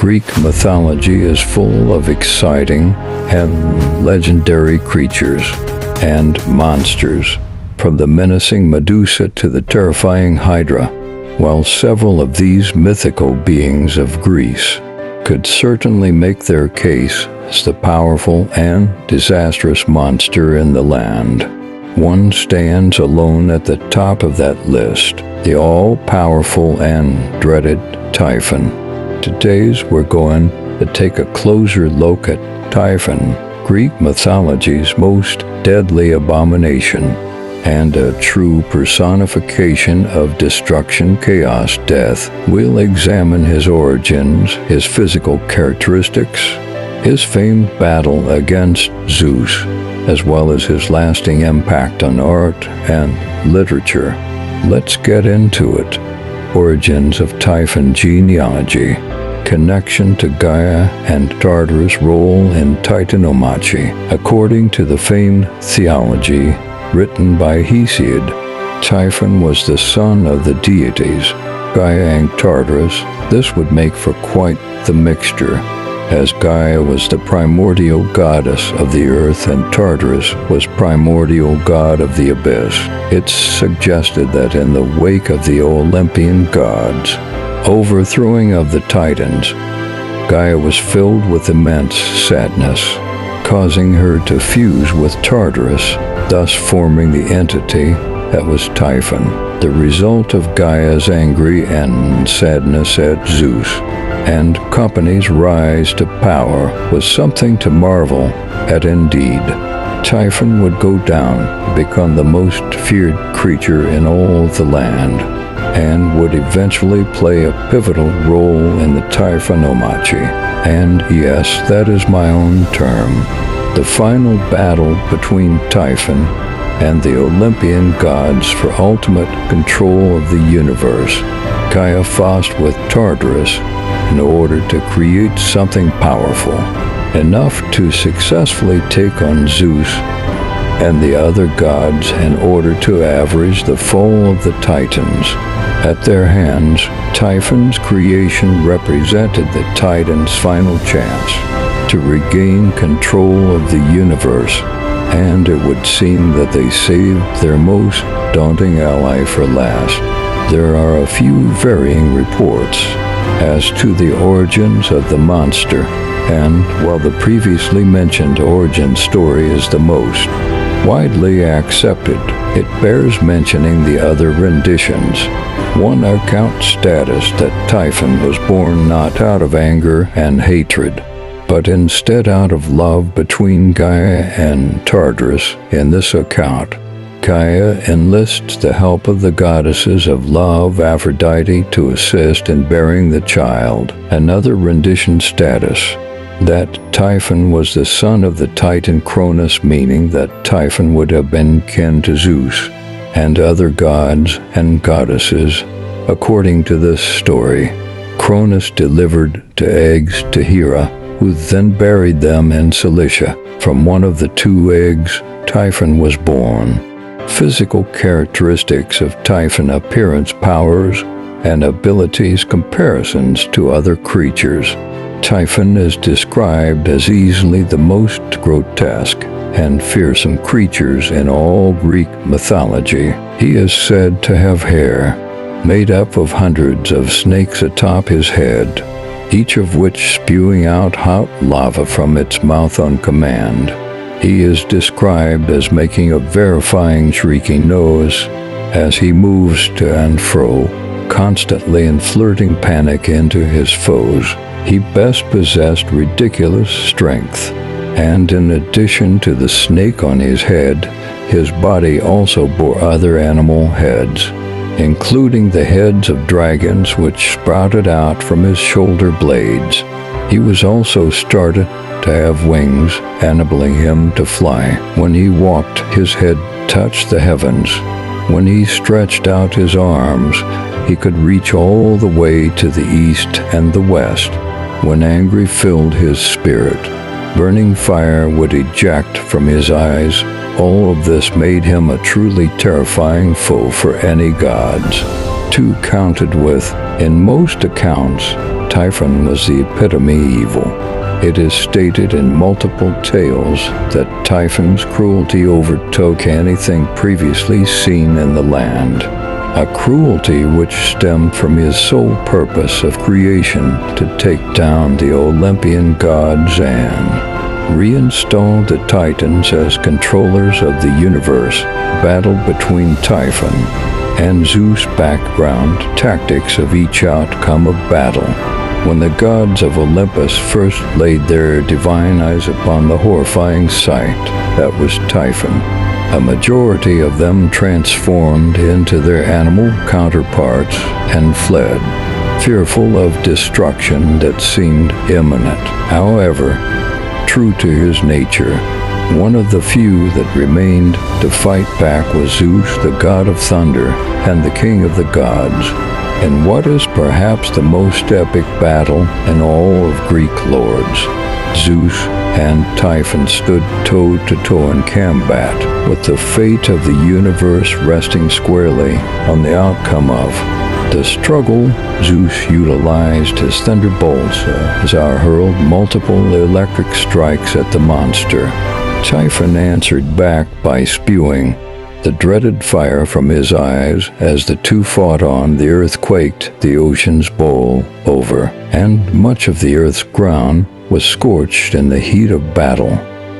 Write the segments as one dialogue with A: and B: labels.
A: Greek mythology is full of exciting and legendary creatures and monsters, from the menacing Medusa to the terrifying Hydra. While several of these mythical beings of Greece could certainly make their case as the powerful and disastrous monster in the land, one stands alone at the top of that list: the all-powerful and dreaded Typhon. Today we're going to take a closer look at Typhon, Greek mythology's most deadly abomination, and a true personification of destruction, chaos, death. We'll examine his origins, his physical characteristics, his famed battle against Zeus, as well as his lasting impact on art and literature. Let's get into it. Origins of Typhon genealogy, connection to Gaia and Tartarus, role in Titanomachy. According to the famed theology written by Hesiod, Typhon was the son of the deities Gaia and Tartarus. This would make for quite the mixture, as Gaia was the primordial goddess of the earth and Tartarus was primordial god of the abyss. It's suggested that in the wake of the Olympian gods' overthrowing of the Titans, Gaia was filled with immense sadness, causing her to fuse with Tartarus, thus forming the entity that was Typhon. The result of Gaia's angry and sadness at Zeus and company's rise to power was something to marvel at indeed. Typhon would go down to become the most feared creature in all the land, and would eventually play a pivotal role in the Typhonomachy. And yes, that is my own term. The final battle between Typhon and the Olympian gods for ultimate control of the universe. Gaia fought with Tartarus in order to create something powerful, enough to successfully take on Zeus and the other gods in order to average the fall of the Titans. At their hands, Typhon's creation represented the Titans' final chance to regain control of the universe, and it would seem that they saved their most daunting ally for last. There are a few varying reports as to the origins of the monster, and while the previously mentioned origin story is the most widely accepted, it bears mentioning the other renditions. One account states that Typhon was born not out of anger and hatred, but instead out of love between Gaia and Tartarus. In this account, Gaia enlists the help of the goddesses of love, Aphrodite, to assist in bearing the child. Another rendition states that Typhon was the son of the Titan Cronus, meaning that Typhon would have been kin to Zeus and other gods and goddesses. According to this story, Cronus delivered the eggs to Hera, who then buried them in Cilicia. From one of the two eggs, Typhon was born. Physical characteristics of Typhon: appearance, powers, and abilities, comparisons to other creatures. Typhon is described as easily the most grotesque and fearsome creatures in all Greek mythology. He is said to have hair made up of hundreds of snakes atop his head, each of which spewing out hot lava from its mouth on command. He is described as making a terrifying shrieking noise as he moves to and fro, constantly inflicting panic into his foes. He best possessed ridiculous strength, and in addition to the snake on his head, his body also bore other animal heads, including the heads of dragons which sprouted out from his shoulder blades. He was also started to have wings, enabling him to fly. When he walked, his head touched the heavens. When he stretched out his arms, he could reach all the way to the east and the west. When anger filled his spirit, burning fire would eject from his eyes. All of this made him a truly terrifying foe for any gods. Two counted with, in most accounts, Typhon was the epitome evil. It is stated in multiple tales that Typhon's cruelty overtook anything previously seen in the land, a cruelty which stemmed from his sole purpose of creation to take down the Olympian gods and reinstall the Titans as controllers of the universe. Battle between Typhon and Zeus. Background tactics of each outcome of battle. When the gods of Olympus first laid their divine eyes upon the horrifying sight that was Typhon, a majority of them transformed into their animal counterparts and fled, fearful of destruction that seemed imminent. However, true to his nature, one of the few that remained to fight back was Zeus, the god of thunder and the king of the gods, in what is perhaps the most epic battle in all of Greek lords. Zeus and Typhon stood toe-to-toe in combat, with the fate of the universe resting squarely on the outcome of the struggle. Zeus utilized his thunderbolts as hurled multiple electric strikes at the monster. Typhon answered back by spewing the dreaded fire from his eyes. As the two fought on, the earth quaked, the oceans boiled over, and much of the earth's ground was scorched in the heat of battle.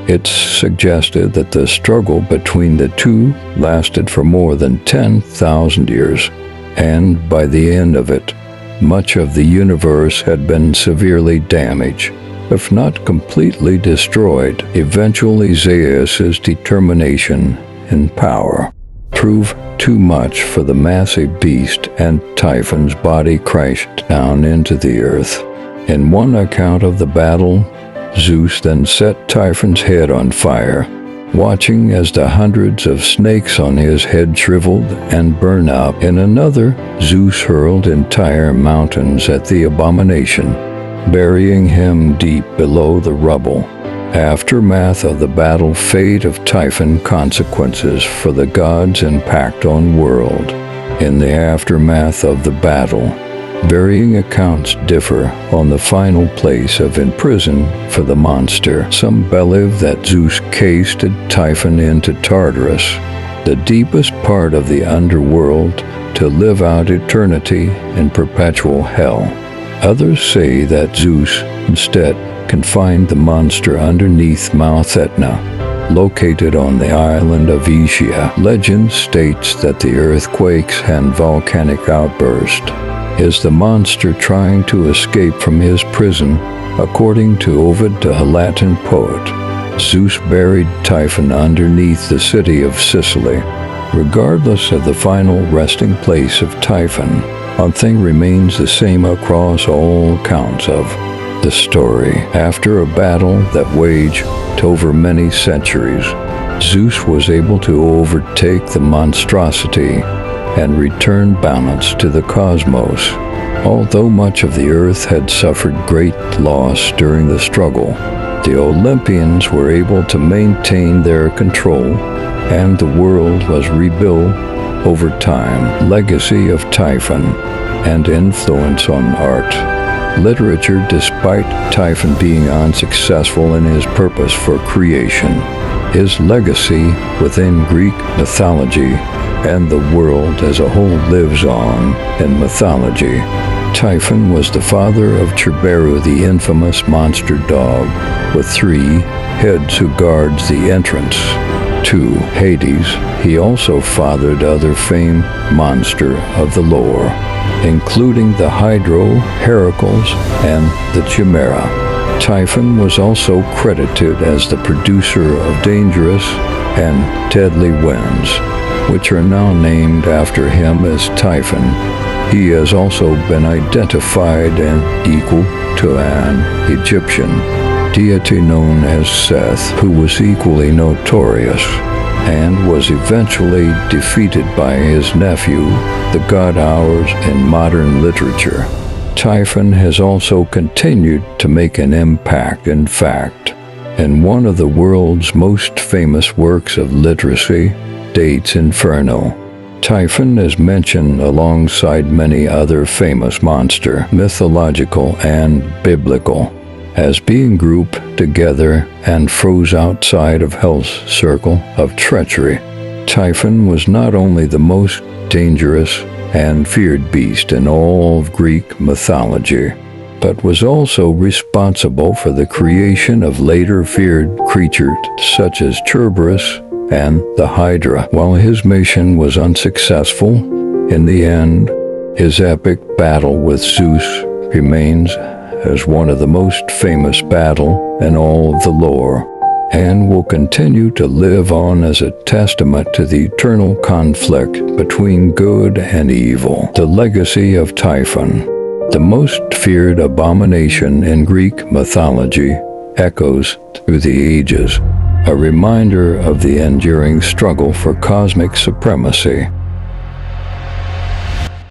A: It's suggested that the struggle between the two lasted for more than 10,000 years, and by the end of it, much of the universe had been severely damaged, if not completely destroyed. Eventually, Zeus's determination and power proved too much for the massive beast, and Typhon's body crashed down into the earth. In one account of the battle, Zeus then set Typhon's head on fire, watching as the hundreds of snakes on his head shriveled and burned up. In another, Zeus hurled entire mountains at the abomination, burying him deep below the rubble. Aftermath of the battle. Fate of Typhon. Consequences for the gods. Impact on world. In the aftermath of the battle, varying accounts differ on the final place of imprisonment for the monster. Some believe that Zeus casted Typhon into Tartarus, the deepest part of the underworld, to live out eternity in perpetual hell. Others say that Zeus instead confined the monster underneath Mount Etna, located on the island of Ischia. Legend states that the earthquakes and volcanic outburst is the monster trying to escape from his prison. According to Ovid, the Latin poet, Zeus buried Typhon underneath the city of Sicily. Regardless of the final resting place of Typhon, one thing remains the same across all accounts of the story. After a battle that waged over many centuries, Zeus was able to overtake the monstrosity and return balance to the cosmos. Although much of the earth had suffered great loss during the struggle, the Olympians were able to maintain their control, and the world was rebuilt over time. Legacy of Typhon and influence on art. Literature. Despite Typhon being unsuccessful in his purpose for creation, his legacy within Greek mythology and the world as a whole lives on. In mythology, Typhon was the father of Cerberus, the infamous monster dog with 3 heads who guards the entrance to Hades. He also fathered other famed monsters of the lore, including the Hydro, Heracles, and the Chimera. Typhon was also credited as the producer of dangerous and deadly winds, which are now named after him as Typhon. He has also been identified and equal to an Egyptian deity known as Seth, who was equally notorious and was eventually defeated by his nephew, the god Horus, in modern literature. Typhon has also continued to make an impact. In fact, in one of the world's most famous works of literacy, Dante's Inferno, Typhon is mentioned alongside many other famous monsters, mythological and biblical, as being grouped together and froze outside of Hell's circle of treachery. Typhon was not only the most dangerous and feared beast in all of Greek mythology, but was also responsible for the creation of later feared creatures such as Cerberus and the Hydra. While his mission was unsuccessful, in the end, his epic battle with Zeus remains as one of the most famous battles in all of the lore, and will continue to live on as a testament to the eternal conflict between good and evil. The legacy of Typhon, the most feared abomination in Greek mythology, echoes through the ages, a reminder of the enduring struggle for cosmic supremacy.